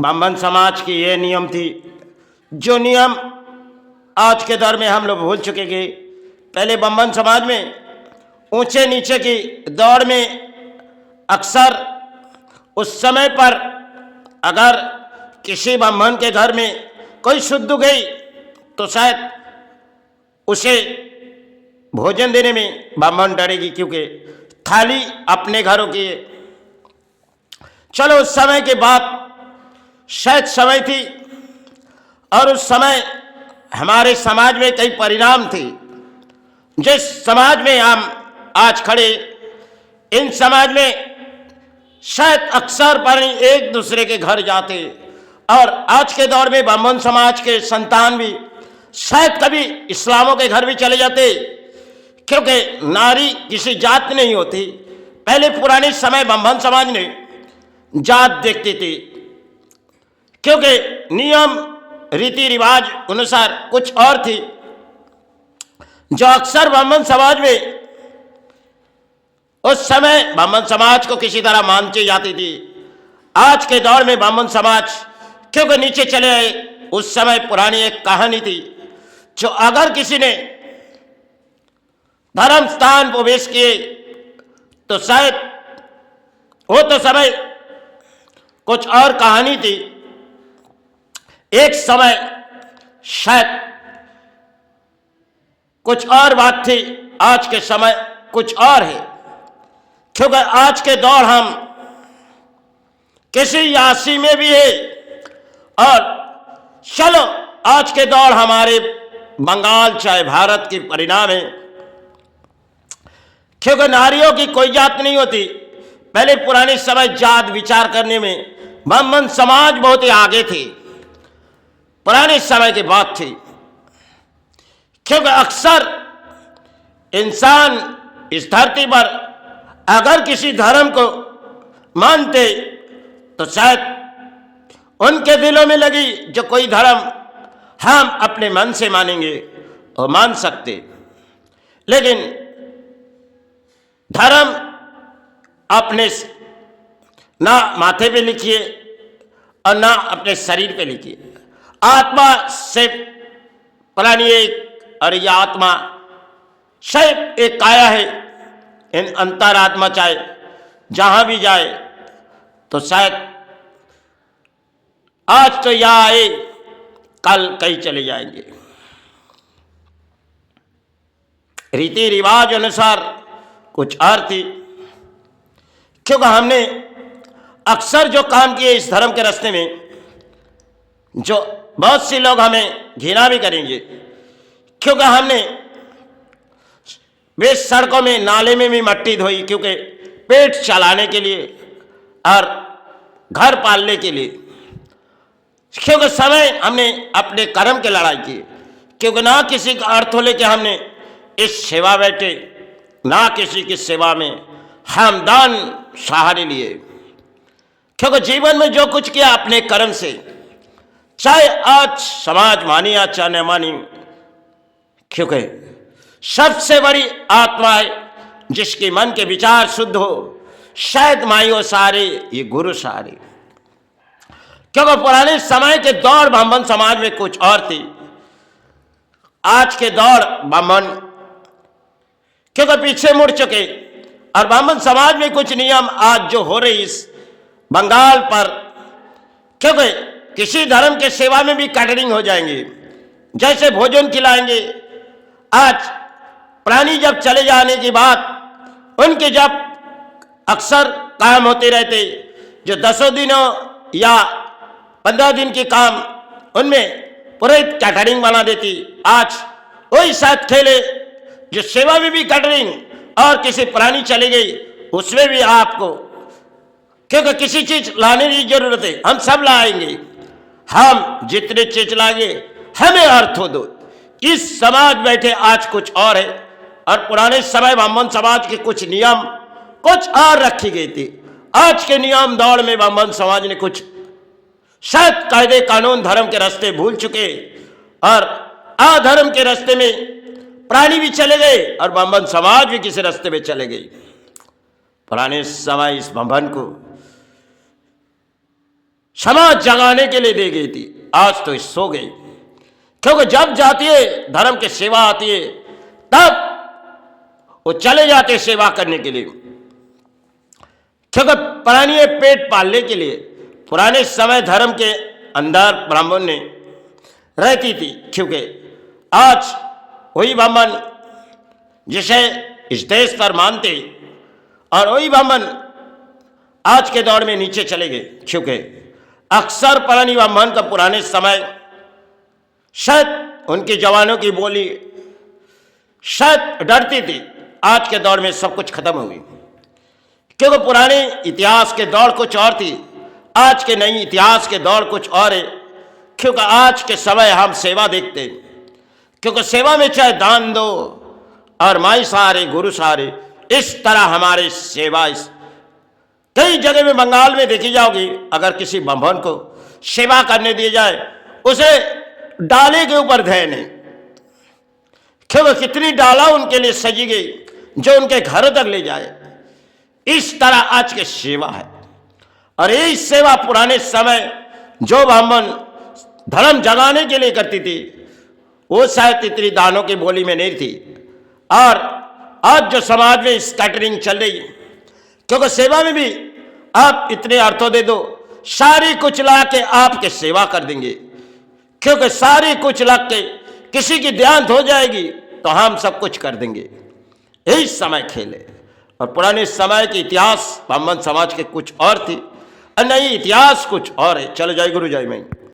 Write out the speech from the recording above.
ब्राह्मण समाज की ये नियम थी, जो नियम आज के दौर में हम लोग भूल चुके कि पहले ब्राह्मण समाज में ऊंचे नीचे की दौड़ में अक्सर उस समय पर अगर किसी ब्राह्मण के घर में कोई शुद्ध गई तो शायद उसे भोजन देने में ब्राह्मण डरेगी, क्योंकि थाली अपने घरों की है। चलो उस समय के बाद शायद समय थी, और उस समय हमारे समाज में कई परिणाम थे। जिस समाज में हम आज खड़े, इन समाज में शायद अक्सर पर एक दूसरे के घर जाते, और आज के दौर में ब्राह्मण समाज के संतान भी शायद कभी इस्लामों के घर भी चले जाते, क्योंकि नारी किसी जात नहीं होती। पहले पुराने समय ब्राह्मण समाज ने जात देखती थी, क्योंकि नियम रीति रिवाज अनुसार कुछ और थी, जो अक्सर ब्राह्मण समाज में उस समय ब्राह्मण समाज को किसी तरह मानती जाती थी। आज के दौर में ब्राह्मण समाज क्योंकि नीचे चले आए, उस समय पुरानी एक कहानी थी, जो अगर किसी ने धर्म स्थान प्रवेश किए तो शायद वो तो समय कुछ और कहानी थी। एक समय शायद कुछ और बात थी, आज के समय कुछ और है, क्योंकि आज के दौर हम किसी यासी में भी है, और चलो आज के दौर हमारे बंगाल चाहे भारत की परिणाम है, क्योंकि नारियों की कोई जात नहीं होती। पहले पुराने समय जात विचार करने में ब्राह्मण समाज बहुत ही आगे थे, पुराने समय की बात थी, क्योंकि अक्सर इंसान इस धरती पर अगर किसी धर्म को मानते तो शायद उनके दिलों में लगी जो कोई धर्म हम अपने मन से मानेंगे और मान सकते, लेकिन धर्म अपने ना माथे पे लिखिए और ना अपने शरीर पे लिखिए। आत्मा से पुरानी एक, और यह आत्मा शायद एक काया है। इन अंतरात्मा चाहे जहां भी जाए तो शायद आज तो यह आए, कल कहीं चले जाएंगे। रीति रिवाज अनुसार कुछ और थी, क्योंकि हमने अक्सर जो काम किए इस धर्म के रास्ते में, जो बहुत से लोग हमें घृणा भी करेंगे, क्योंकि हमने वे सड़कों में नाले में भी मट्टी धोई, क्योंकि पेट चलाने के लिए और घर पालने के लिए, क्योंकि समय हमने अपने कर्म के लड़ाई की, क्योंकि ना किसी का अर्थ हो लेके हमने इस सेवा बैठे, ना किसी की सेवा में हम दान सहारे लिए, क्योंकि जीवन में जो कुछ किया अपने कर्म से, चाहे आज समाज मानी या चाहे न मानी, क्योंकि सबसे बड़ी आत्मा है जिसके मन के विचार शुद्ध हो, शायद माइयों सारे ये गुरु सारे। क्योंकि पुराने समय के दौर ब्राह्मण समाज में कुछ और थी, आज के दौर ब्राह्मण क्योंकि पीछे मुड़ चुके, और ब्राह्मण समाज में कुछ नियम आज जो हो रही इस बंगाल पर, क्योंकि किसी धर्म के सेवा में भी कैटरिंग हो जाएंगे, जैसे भोजन खिलाएंगे। आज प्राणी जब चले जाने के बाद उनके जब अक्सर काम होते रहते, जो 10 दिनों या 15 दिन के काम, उनमें पूरे कैटरिंग बना देती। आज वही साथ खेले जो सेवा में भी कैटरिंग, और किसी प्राणी चले गई उसमें भी आपको, क्योंकि किसी चीज लाने की जरूरत है, हम सब लाएंगे, हम जितने चीज लाएंगे हमें अर्थ हो दो। इस समाज बैठे आज कुछ और है, और पुराने समय ब्राह्मण समाज के कुछ नियम कुछ और रखी गई थी। आज के नियम दौड़ में ब्राह्मण समाज ने कुछ शायद कायदे कानून धर्म के रास्ते भूल चुके, और अधर्म के रास्ते में प्राणी भी चले गए और ब्राह्मण समाज भी किसी रास्ते में चले गई। पुराने समय इस ब्राह्मण को समाज जगाने के लिए दे गई थी, आज तो सो गई। क्योंकि जब जाती है धर्म की सेवा आती है तब वो चले जाते सेवा करने के लिए। क्योंकि पुरानी पेट पालने के लिए पुराने समय धर्म के अंदर ब्राह्मण ने रहती थी। क्योंकि आज वही ब्राह्मण जिसे इस देश पर मानते और वही ब्राह्मण आज के दौर में नीचे चले गए। क्योंकि अक्सर पुरानी ब्राह्मण का पुराने समय शायद उनके जवानों की बोली शायद डरती थी, आज के दौर में सब कुछ खत्म हो गई। क्योंकि पुराने इतिहास के दौर कुछ और थी, आज के नई इतिहास के दौर कुछ और है। क्योंकि आज के समय हम सेवा देखते हैं, क्योंकि सेवा में चाहे दान दो और माई सहारे गुरु सहारे, इस तरह हमारे सेवा कई जगह में बंगाल में देखी जाओगी। अगर किसी ब्राह्मण को सेवा करने दी जाए उसे डाले के ऊपर ध्यान है। क्योंकि कितनी डाला उनके लिए सजी गई जो उनके घर तक ले जाए। इस तरह आज की सेवा है। और यही सेवा पुराने समय जो ब्राह्मण धर्म जगाने के लिए करती थी वो शायद इतनी दानों की बोली में नहीं थी। और आज जो समाज में स्कैटरिंग चल रही है, क्योंकि सेवा में भी आप इतने अर्थों दे दो, सारी कुछ ला के आपके सेवा कर देंगे। क्योंकि सारी कुछ ला के किसी की देहांत हो जाएगी तो हम सब कुछ कर देंगे। यही समय खेले। और पुराने समय के इतिहास ब्राह्मण समाज के कुछ और थी और नई इतिहास कुछ और है। चलो जय गुरु जय माई।